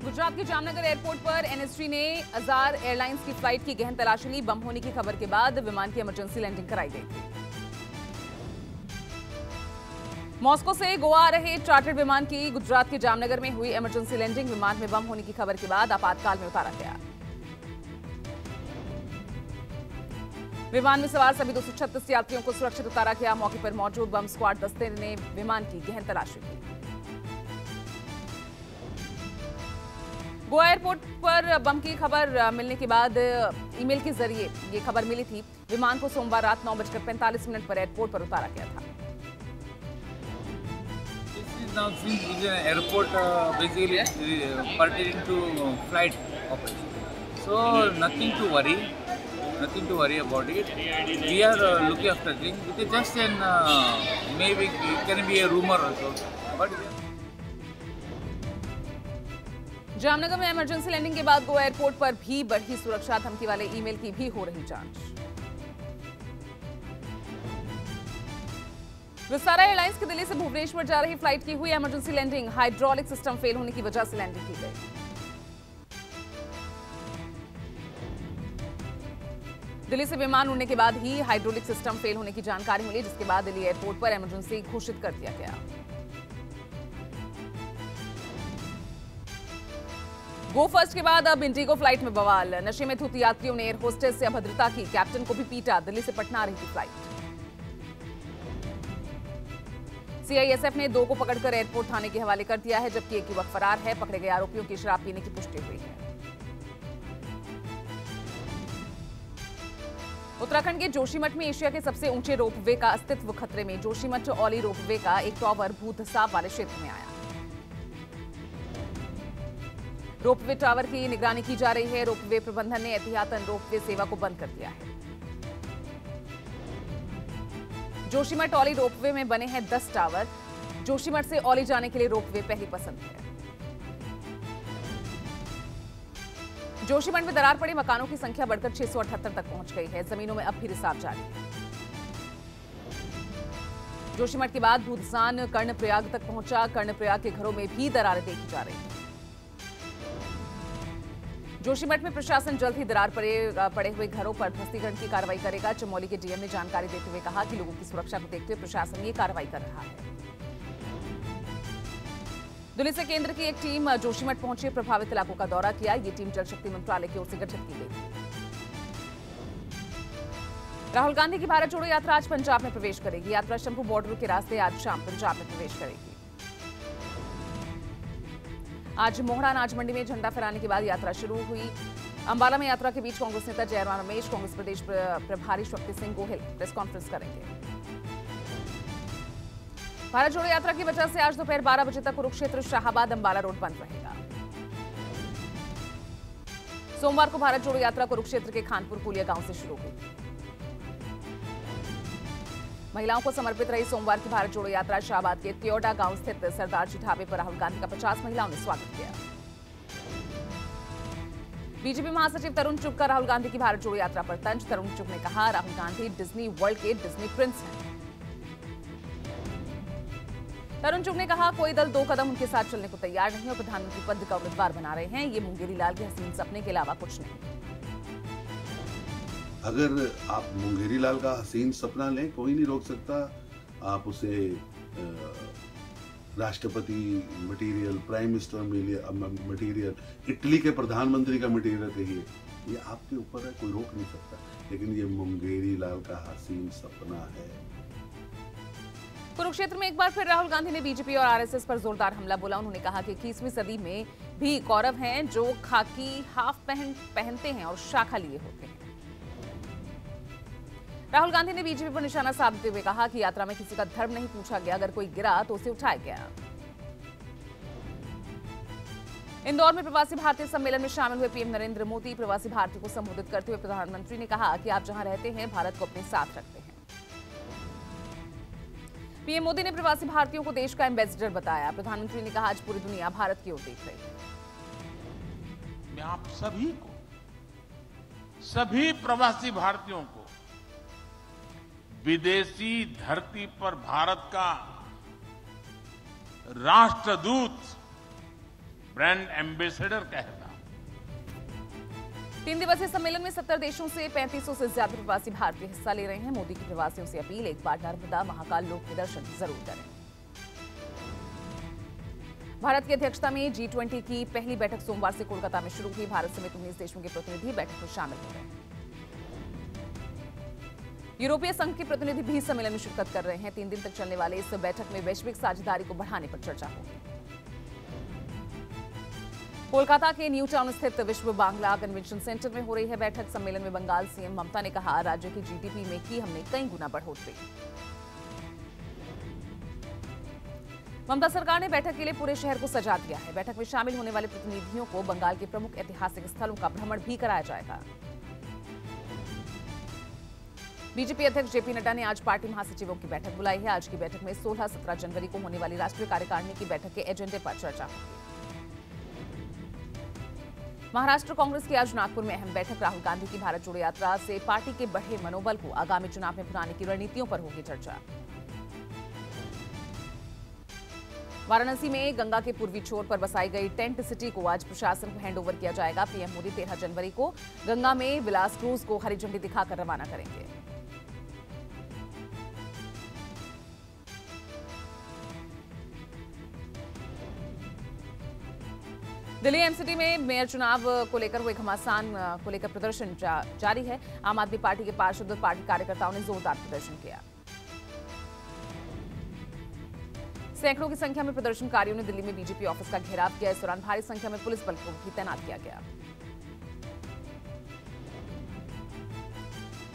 गुजरात के जामनगर एयरपोर्ट पर एनएसजी ने अजार एयरलाइंस की फ्लाइट की गहन तलाशी ली। बम होने की खबर के बाद विमान की इमरजेंसी लैंडिंग कराई गई थी। मॉस्को से गोवा आ रहे चार्टर्ड विमान की गुजरात के जामनगर में हुई इमरजेंसी लैंडिंग। विमान में बम होने की खबर के बाद आपातकाल में उतारा गया। विमान में सवार सभी 236 यात्रियों को सुरक्षित उतारा गया। मौके पर मौजूद बम स्क्वाड दस्ते ने विमान की गहन तलाशी की। गोवा एयरपोर्ट पर बम की खबर मिलने के बाद ईमेल के जरिए ये खबर मिली थी। विमान को सोमवार रात 9:45 पर एयरपोर्ट पर उतारा गया था। Now since it is an airport, basically pertaining to flight operation, so nothing to worry about it. We are looking after things. It is just an maybe it can be a rumor also, but. Jamnagar में emergency landing के बाद Goa airport पर भी बढ़ी सुरक्षा। धमकी वाले email की भी हो रही जांच। विस्तारा एयरलाइंस की दिल्ली से भुवनेश्वर जा रही फ्लाइट की हुई emergency landing. Hydraulic system fail होने की वजह से लैंडिंग की गई। दिल्ली से विमान उड़ने के बाद ही हाइड्रोलिक सिस्टम फेल होने की जानकारी मिली, जिसके बाद दिल्ली एयरपोर्ट पर इमरजेंसी घोषित कर दिया गया। गो फर्स्ट के बाद अब इंडिगो फ्लाइट में बवाल। नशे में धुत यात्रियों ने एयर होस्टेस से अभद्रता की, कैप्टन को भी पीटा। दिल्ली से पटना आ रही थी फ्लाइट। सीआईएसएफ ने 2 को पकड़कर एयरपोर्ट थाने के हवाले कर दिया है, जबकि एक युवक फरार है। पकड़े गए आरोपियों की शराब पीने की पुष्टि हुई है। उत्तराखंड के जोशीमठ में एशिया के सबसे ऊंचे रोपवे का अस्तित्व खतरे में। जोशीमठ औली रोपवे का एक टावर भूतसाब वाले क्षेत्र में आया। रोपवे टावर की निगरानी की जा रही है। रोपवे प्रबंधन ने एहतियातन रोपवे सेवा को बंद कर दिया है। जोशीमठ औली रोपवे में बने हैं 10 टावर। जोशीमठ से औली जाने के लिए रोपवे पहली पसंद है। जोशीमठ में दरार पड़ी मकानों की संख्या बढ़कर 678 तक पहुंच गई है। जमीनों में अब भी रिसाव जारी है। जोशीमठ के बाद भूतसान कर्णप्रयाग तक पहुंचा। कर्णप्रयाग के घरों में भी दरारें देखी जा रही हैं। जोशीमठ में प्रशासन जल्द ही दरार पड़े हुए घरों पर ध्वस्तीकरण की कार्रवाई करेगा। चमोली के डीएम ने जानकारी देते हुए कहा कि लोगों की सुरक्षा को देखते हुए प्रशासन ये कार्रवाई कर रहा है। दिल्ली से केंद्र की एक टीम जोशीमठ पहुंची, प्रभावित इलाकों का दौरा किया। ये टीम जल शक्ति मंत्रालय की ओर से गठित की गई थी। राहुल गांधी की भारत जोड़ो यात्रा आज पंजाब में प्रवेश करेगी। यात्रा शंभू बॉर्डर के रास्ते आज शाम पंजाब में प्रवेश करेगी। आज मोहड़ा अनाज मंडी में झंडा फहराने के बाद यात्रा शुरू हुई। अंबाला में यात्रा के बीच कांग्रेस नेता जयराम रमेश, कांग्रेस प्रदेश प्रभारी शक्ति सिंह गोहिल प्रेस कॉन्फ्रेंस करेंगे। भारत जोड़ो यात्रा की वजह से आज दोपहर 12 बजे तक कुरुक्षेत्र शाहाबाद अंबाला रोड बंद रहेगा। सोमवार को भारत जोड़ो यात्रा कुरुक्षेत्र के खानपुर पुलिया गांव से शुरू हुई। महिलाओं को समर्पित रही सोमवार की भारत जोड़ो यात्रा। शाहबाद के त्योडा गांव स्थित सरदार जी ढाबे पर राहुल गांधी का 50 महिलाओं ने स्वागत किया। बीजेपी महासचिव तरुण चुग का राहुल गांधी की भारत जोड़ो यात्रा पर तंज। तरुण चुग ने कहा, राहुल गांधी डिज्नी वर्ल्ड के डिज्नी प्रिंस हैं। तरुण चुग ने कहा, कोई दल 2 कदम उनके साथ चलने को तैयार नहीं और प्रधानमंत्री पद का उम्मीदवार बना रहे हैं। ये मुंगेरी लाल के हसीन सपने के अलावा कुछ नहीं। अगर आप मुंगेरी लाल का हसीन सपना लें, कोई नहीं रोक सकता। आप उसे राष्ट्रपति material, prime minister material, Italy के प्रधानमंत्री का मटेरियल कहिए, ये आपके ऊपर है, कोई रोक नहीं सकता। लेकिन ये मुंगेरी लाल का हसीन सपना है। कुरुक्षेत्र में एक बार फिर राहुल गांधी ने बीजेपी और आरएसएस पर जोरदार हमला बोला। उन्होंने कहा कि 21वीं सदी में भी कौरव हैं जो खाकी हाफ पहनते हैं और शाखा लिए होते हैं। राहुल गांधी ने बीजेपी पर निशाना साधते हुए कहा कि यात्रा में किसी का धर्म नहीं पूछा गया, अगर कोई गिरा तो उसे उठाया गया। इंदौर में प्रवासी भारतीय सम्मेलन में शामिल हुए पीएम नरेंद्र मोदी प्रवासी भारतीयों को संबोधित करते हुए प्रधानमंत्री ने कहा कि आप जहां रहते हैं भारत को अपने साथ रखते हैं। पीएम मोदी ने प्रवासी भारतीयों को देश का एम्बेसडर बताया। प्रधानमंत्री ने कहा, आज पूरी दुनिया भारत की ओर देख रही है। मैं आप सभी को, सभी प्रवासी भारतीयों को विदेशी धरती पर भारत का राष्ट्रदूत ब्रांड एम्बेसडर कहता। 3 दिवसीय सम्मेलन में 70 देशों से 3500 से ज्यादा प्रवासी भारतीय हिस्सा ले रहे हैं। मोदी की प्रवासियों से अपील, एक बार नर्मदा महाकाल लोक के दर्शन जरूर करें। भारत की अध्यक्षता में G20 की पहली बैठक सोमवार से कोलकाता में शुरू हुई। भारत समेत 19 देशों के प्रतिनिधि बैठक में शामिल हो रहे हैं। यूरोपीय संघ के प्रतिनिधि भी सम्मेलन में शिरकत कर रहे हैं। 3 दिन तक चलने वाले इस बैठक में वैश्विक साझेदारी को बढ़ाने पर चर्चा होगी। कोलकाता के न्यू टाउन स्थित विश्व बांग्ला कन्वेंशन सेंटर में हो रही है बैठक। सम्मेलन में बंगाल सीएम ममता ने कहा, राज्य की जीडीपी में की हमने कई गुना बढ़ोतरी। ममता सरकार ने बैठक के लिए पूरे शहर को सजा दिया है। बैठक में शामिल होने वाले प्रतिनिधियों को बंगाल के प्रमुख ऐतिहासिक स्थलों का भ्रमण भी कराया जाएगा। बीजेपी अध्यक्ष जेपी नड्डा ने आज पार्टी महासचिवों की बैठक बुलाई है। आज की बैठक में 16-17 जनवरी को होने वाली राष्ट्रीय कार्यकारिणी की बैठक के एजेंडे पर चर्चा होगी। महाराष्ट्र कांग्रेस की आज नागपुर में अहम बैठक। राहुल गांधी की भारत जोड़ो यात्रा से पार्टी के बढ़े मनोबल को आगामी चुनाव में भुनाने की रणनीतियों पर होगी चर्चा। वाराणसी में गंगा के पूर्वी छोर पर बसाई गई टेंट सिटी को आज प्रशासन को हैंडओवर किया जाएगा। पीएम मोदी 13 जनवरी को गंगा में विलास क्रूज को हरी झंडी दिखाकर रवाना करेंगे। दिल्ली एमसीडी में मेयर चुनाव को लेकर हुए घमासान को लेकर प्रदर्शन जारी है। आम आदमी पार्टी के पार्षद और पार्टी कार्यकर्ताओं ने जोरदार प्रदर्शन किया। सैकड़ों की संख्या में प्रदर्शनकारियों ने दिल्ली में बीजेपी ऑफिस का घेराव किया। इस दौरान भारी संख्या में पुलिस बल को भी तैनात किया गया।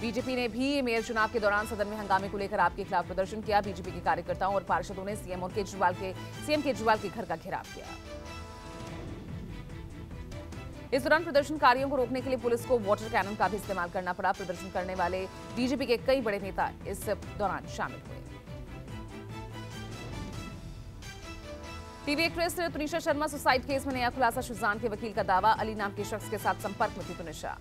बीजेपी ने भी मेयर चुनाव के दौरान सदन में हंगामे को लेकर आपके खिलाफ प्रदर्शन किया। बीजेपी के कार्यकर्ताओं और पार्षदों ने सीएम केजरीवाल के घर का घेराव किया। इस दौरान प्रदर्शनकारियों को रोकने के लिए पुलिस को वाटर कैनन का भी इस्तेमाल करना पड़ा। प्रदर्शन करने वाले बीजेपी के कई बड़े नेता इस दौरान शामिल हुए। TV actress Tunisha Sharma suicide case में नया खुलासा। शुजान के वकील का दावा, अली नाम के शख्स के साथ संपर्क में थी तुनिशा।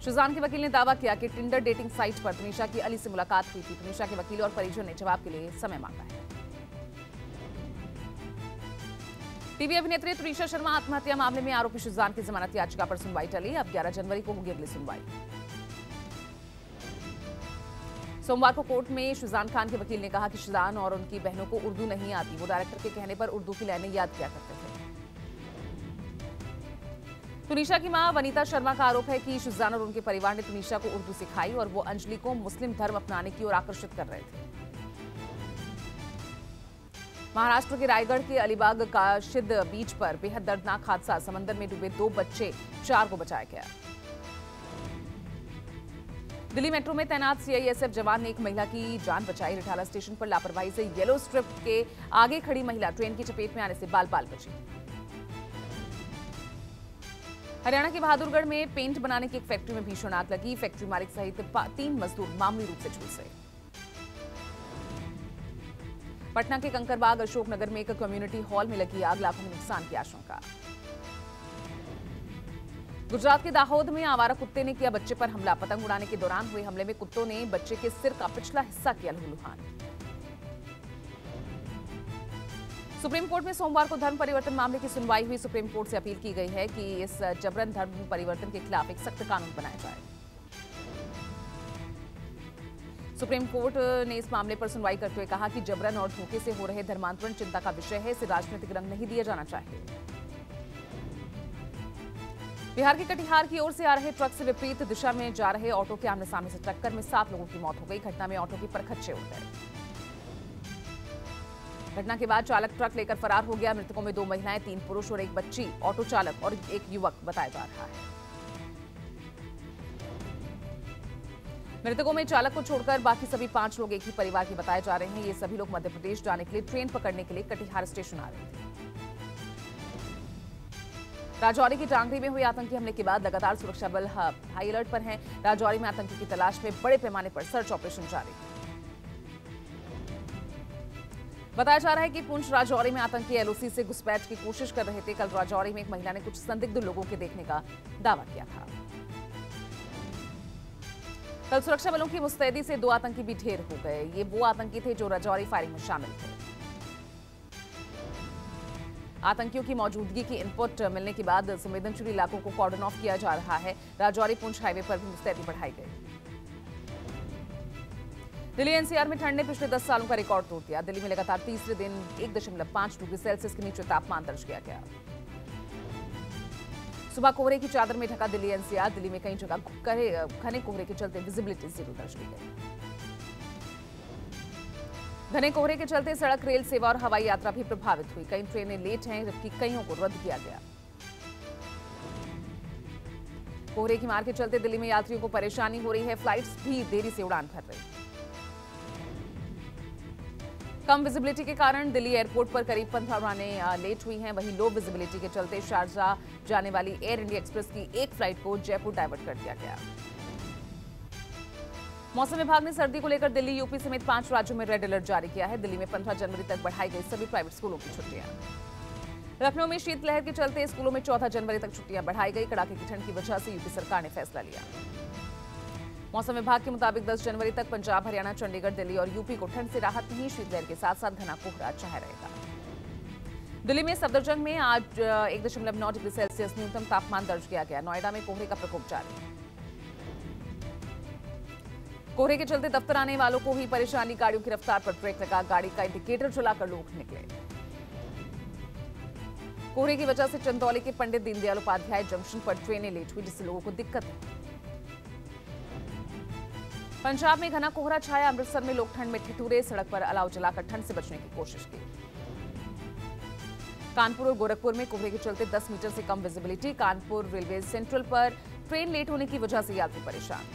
शुजान के वकील ने दावा किया कि टिंडर डेटिंग साइट पर तुनिशा की अली से मुलाकात हुई थी। तुनिशा के वकील और परिजन ने जवाब के लिए समय मांगा है। टीवी अभिनेत्री तुनिशा शर्मा आत्महत्या मामले में आरोपी शुजान की जमानत याचिका पर सुनवाई टली। अब 11 जनवरी को होगी अगली सुनवाई। सोमवार को कोर्ट में शुजान खान के वकील ने कहा कि शुजान और उनकी बहनों को उर्दू नहीं आती। वो डायरेक्टर के कहने पर उर्दू की लाइनें याद किया करते थे। तुनिशा की मां वनीता शर्मा का आरोप है कि शुजान और उनके परिवार ने तुनिशा को उर्दू सिखाई और वो अंजलि को मुस्लिम धर्म अपनाने की ओर आकर्षित कर रहे थे। महाराष्ट्र के रायगढ़ के अलीबाग काशिद बीच पर बेहद दर्दनाक हादसा। समंदर में डूबे 2 बच्चे, 4 को बचाया गया। दिल्ली मेट्रो में तैनात सीआईएसएफ जवान ने एक महिला की जान बचाई। रिठाला स्टेशन पर लापरवाही से येलो स्ट्रिप के आगे खड़ी महिला ट्रेन की चपेट में आने से बाल बाल बची। हरियाणा के बहादुरगढ़ में पेंट बनाने की एक फैक्ट्री में भीषण आग लगी। फैक्ट्री मालिक सहित 3 मजदूर मामूली रूप से झुलसे। पटना के कंकरबाग अशोकनगर में एक कम्युनिटी हॉल में लगी आग, लाखों में नुकसान की आशंका। गुजरात के दाहोद में आवारा कुत्ते ने किया बच्चे पर हमला। पतंग उड़ाने के दौरान हुए हमले में कुत्तों ने बच्चे के सिर का पिछला हिस्सा किया लहूलुहान। सुप्रीम कोर्ट में सोमवार को धर्म परिवर्तन मामले की सुनवाई हुई। सुप्रीम कोर्ट से अपील की गई है कि इस जबरन धर्म परिवर्तन के खिलाफ एक सख्त कानून बनाया जाए। सुप्रीम कोर्ट ने इस मामले पर सुनवाई करते हुए कहा कि जबरन और धोखे से हो रहे धर्मांतरण चिंता का विषय है। इसे राजनीतिक रंग नहीं दिया जाना चाहिए। बिहार के कटिहार की ओर से आ रहे ट्रक से विपरीत दिशा में जा रहे ऑटो के आमने सामने से टक्कर में 7 लोगों की मौत हो गई। घटना में ऑटो के परखच्चे उड़ गए। घटना के बाद चालक ट्रक लेकर फरार हो गया। मृतकों में 2 महिलाएं, 3 पुरुष और 1 बच्ची, ऑटो चालक और एक युवक बताया जा रहा है। मृतकों में चालक को छोड़कर बाकी सभी 5 लोग एक ही परिवार के बताए जा रहे हैं। ये सभी लोग मध्य प्रदेश जाने के लिए ट्रेन पकड़ने के लिए कटिहार स्टेशन आ रहे थे। राजौरी की टांगरी में हुए आतंकी हमले के बाद लगातार सुरक्षा बल हाई अलर्ट पर हैं। राजौरी में आतंकी की तलाश में बड़े पैमाने पर सर्च ऑपरेशन जारी है। बताया जा रहा है कि पुंछ राजौरी में आतंकी एलओसी से घुसपैठ की कोशिश कर रहे थे। कल राजौरी में एक महिला ने कुछ संदिग्ध लोगों के देखने का दावा किया था। कल सुरक्षा बलों की मुस्तैदी से 2 आतंकी भी ढेर हो गए। ये वो आतंकी थे जो राजौरी फायरिंग में शामिल थे। आतंकियों की मौजूदगी की इनपुट मिलने के बाद संवेदनशील इलाकों को कॉर्डन ऑफ किया जा रहा है। राजौरी पुंछ हाईवे पर भी मुस्तैदी बढ़ाई गई। दिल्ली एनसीआर में ठंड ने पिछले 10 सालों का रिकॉर्ड तोड़ दिया। दिल्ली में लगातार तीसरे दिन 1.5 डिग्री सेल्सियस के नीचे तापमान दर्ज किया गया। सुबह कोहरे की चादर में ढका दिल्ली एनसीआर। दिल्ली में कई जगह घने कोहरे के चलते विजिबिलिटी 0 दर्ज की गई। घने कोहरे के चलते सड़क, रेल सेवा और हवाई यात्रा भी प्रभावित हुई। कई ट्रेनें लेट हैं, जबकि कईयों को रद्द किया गया। कोहरे की मार के चलते दिल्ली में यात्रियों को परेशानी हो रही है। फ्लाइट्स भी देरी से उड़ान भर रही। कम विजिबिलिटी के कारण दिल्ली एयरपोर्ट पर करीब 15 उड़ानें लेट हुई हैं। वहीं लो विजिबिलिटी के चलते शारजाह जाने वाली एयर इंडिया एक्सप्रेस की एक फ्लाइट को जयपुर डाइवर्ट कर दिया गया। मौसम विभाग ने सर्दी को लेकर दिल्ली, यूपी समेत 5 राज्यों में रेड अलर्ट जारी किया है। दिल्ली में 15 जनवरी तक बढ़ाई गई सभी प्राइवेट स्कूलों की छुट्टियां। लखनऊ में शीतलहर के चलते स्कूलों में 14 जनवरी तक छुट्टियां बढ़ाई गई। कड़ाके की ठंड की वजह से यूपी सरकार ने फैसला लिया। मौसम विभाग के मुताबिक 10 जनवरी तक पंजाब, हरियाणा, चंडीगढ़, दिल्ली और यूपी को ठंड से राहत नहीं। शीतलहर के साथ साथ घना कोहरा छाया रहेगा। दिल्ली में सफदरजंग में आज 1.9 डिग्री सेल्सियस न्यूनतम तापमान दर्ज किया गया। नोएडा में कोहरे का प्रकोप जारी। कोहरे के चलते दफ्तर आने वालों को हुई परेशानी। गाड़ियों की रफ्तार पर ब्रेक लगा। गाड़ी का इंडिकेटर जलाकर लोग निकले। कोहरे की वजह से चंदौली के पंडित दीनदयाल उपाध्याय जंक्शन पर ट्रेनें लेट हुई, जिससे लोगों को दिक्कत हुई। पंजाब में घना कोहरा छाया। अमृतसर में लोग ठंड में ठिठुरे। सड़क पर अलाव जलाकर ठंड से बचने की कोशिश की। कानपुर और गोरखपुर में कोहरे के चलते 10 मीटर से कम विजिबिलिटी। कानपुर रेलवे सेंट्रल पर ट्रेन लेट होने की वजह से यात्री परेशान।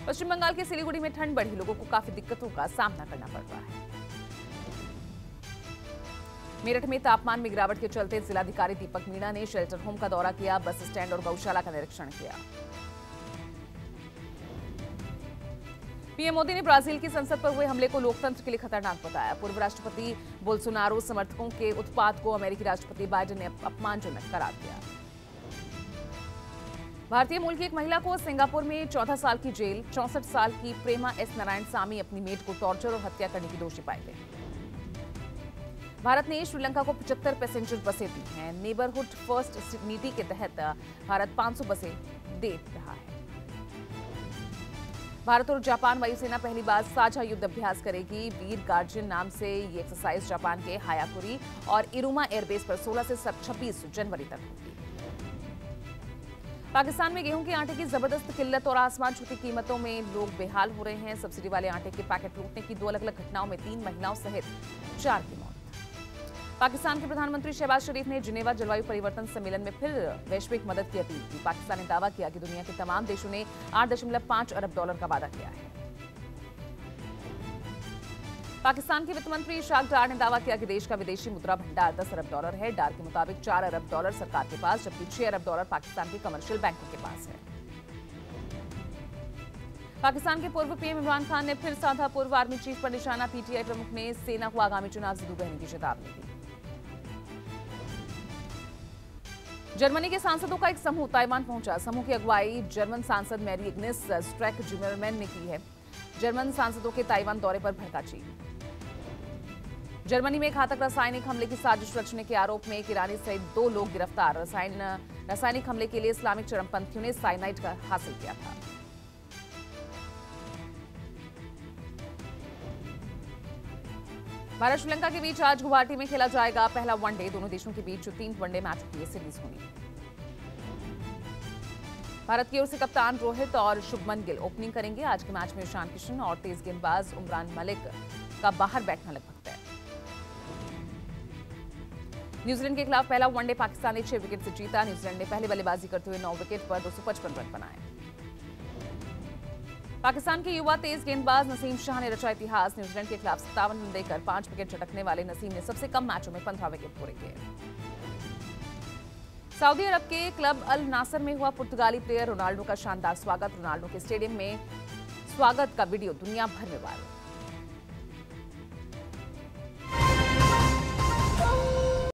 पश्चिम बंगाल के सिलीगुड़ी में ठंड बढ़ी। लोगों को काफी दिक्कतों का सामना करना पड़ रहा है। मेरठ में तापमान में गिरावट के चलते जिलाधिकारी दीपक मीणा ने शेल्टर होम का दौरा किया। बस स्टैंड और गौशाला का निरीक्षण किया। पीएम मोदी ने ब्राजील की संसद पर हुए हमले को लोकतंत्र के लिए खतरनाक बताया। पूर्व राष्ट्रपति बोल्सोनारो समर्थकों के उत्पात को अमेरिकी राष्ट्रपति बाइडेन ने अपमानजनक करार दिया। भारतीय मूल की एक महिला को सिंगापुर में 14 साल की जेल। 64 साल की प्रेमा एस नारायण सामी अपनी मेड को टॉर्चर और हत्या करने की दोषी पाए गए। भारत ने श्रीलंका को 75 पैसेंजर बसें दी हैं। नेबरहुड फर्स्ट नीति के तहत भारत 500 बसें दे रहा है। भारत और जापान वायुसेना पहली बार साझा युद्ध अभ्यास करेगी। वीर गार्जियन नाम से ये एक्सरसाइज जापान के हायाकुरी और इरुमा एयरबेस पर 16 से 26 जनवरी तक होगी। पाकिस्तान में गेहूं के आटे की जबरदस्त किल्लत और आसमान छूती कीमतों में लोग बेहाल हो रहे हैं। सब्सिडी वाले आटे के पैकेट लूटने की 2 अलग-अलग घटनाओं में 3 महिलाओं सहित 4 की मौत। पाकिस्तान के प्रधानमंत्री शहबाज शरीफ ने जिनेवा जलवायु परिवर्तन सम्मेलन में फिर वैश्विक मदद की अपील की। पाकिस्तान ने दावा किया कि दुनिया के तमाम देशों ने $8.5 अरब का वादा किया है। पाकिस्तान के वित्त मंत्री इशाक डार ने दावा किया कि देश का विदेशी मुद्रा भंडार $10 अरब है। डार के मुताबिक $4 अरब सरकार के पास, जबकि $6 अरब पाकिस्तान के कमर्शियल बैंकों के पास है। पाकिस्तान के पूर्व पीएम इमरान खान ने फिर साधा। पूर्व आर्मी चीफ पर निशाना। पीटीआई प्रमुख ने सेना को आगामी चुनाव से दूर रहने की चेतावनी दी। जर्मनी के सांसदों का एक समूह ताइवान पहुंचा। समूह की अगुवाई जर्मन सांसद मैरी इग्नेस स्ट्रैक जिमरमैन ने की है। जर्मन सांसदों के ताइवान दौरे पर भड़का चीन। जर्मनी में घातक रासायनिक हमले की साजिश रचने के आरोप में एक ईरानी सहित 2 लोग गिरफ्तार। रासायनिक हमले के लिए इस्लामिक चरमपंथियों ने साइनाइड का हासिल किया था। भारत श्रीलंका के बीच आज गुवाहाटी में खेला जाएगा पहला वनडे। दोनों देशों के बीच जो 3 वनडे मैचों की सीरीज होनी। भारत की ओर से कप्तान रोहित और शुभमन गिल ओपनिंग करेंगे। आज के मैच में ईशान किशन और तेज गेंदबाज उमरान मलिक का बाहर बैठना लगभग तय। न्यूजीलैंड के खिलाफ पहला वनडे पाकिस्तान ने 6 विकेट से जीता। न्यूजीलैंड ने पहले बल्लेबाजी करते हुए 9 विकेट पर 255 रन बनाए। पाकिस्तान के युवा तेज गेंदबाज नसीम शाह ने रचा इतिहास। न्यूजीलैंड के खिलाफ 57 रन देकर 5 विकेट झटकने वाले नसीम ने सबसे कम मैचों में 15 विकेट पूरे किए। सऊदी अरब के क्लब अल नासर में हुआ पुर्तगाली प्लेयर रोनाल्डो का शानदार स्वागत। रोनाल्डो के स्टेडियम में स्वागत का वीडियो दुनिया भर में वायरल।